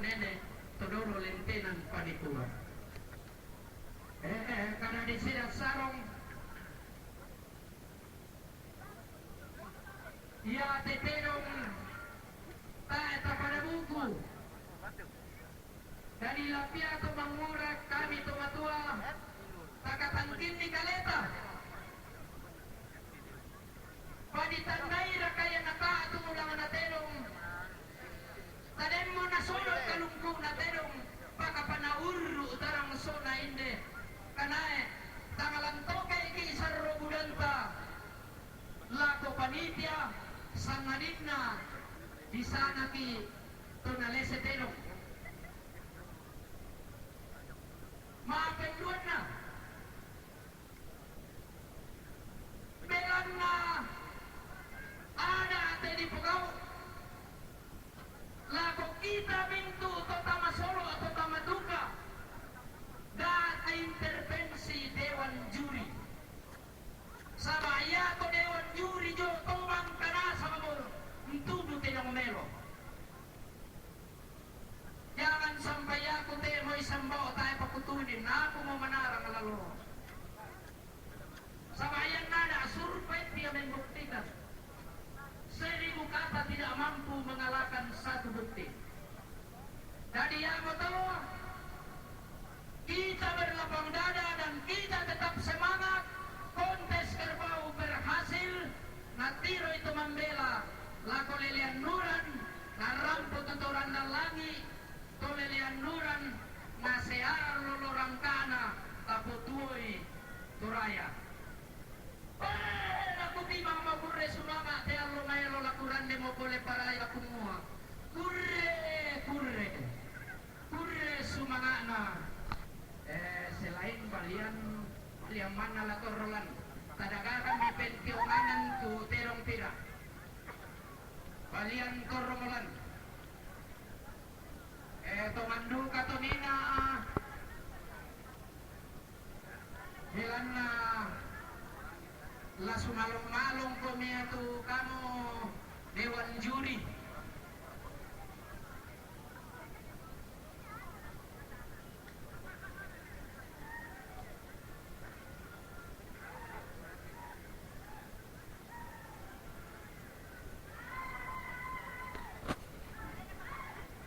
nene todoro lentenan panikuan. Karena di sini sarong ya teterong taeta pada buku dari lapia to mangurak kami to matua takatangkin ni kaleta paditandai ra kaya nakaatu ulang na terong tadem mo nasunod kalungkong na terong pakapanahuru utarang sona inde kanae tangalanto kay kisar robudanta lako panitia sanganitna di sana ki tonalese terong maapengduan na belan na ada ate di pugao lako kita bintu totama solo atau tama duka dan intervensi dewan juri sabaya ko dewan juri jo tobang kana sama mo ntudu tinong melo jangan sampai aku te mo isang bao tayo pakutunin na ako mo manarang lalo sabayan nada survei dia membuktikan 1000 kata tidak mampu mengalahkan satu bukti. Jadi yang tahu kita berlapang dada dan kita tetap semangat. Kontes kerbau berhasil. Natiro itu membela lako lelian nuran narampo tuturan dan langi to lelian nuran nasear lolorang kana taputuoi turaya. Aku timang mabure sumama te allo maelo lakuran de mo boleh paraya kumua. Kurre sumangana. Selain balian yang mana la torrolan. Tadagakan di pentionanan tu terong tira. Balian korromolan. Tomandu katonina. Hilan na la sumalong-malong ko tu kamu dewan juri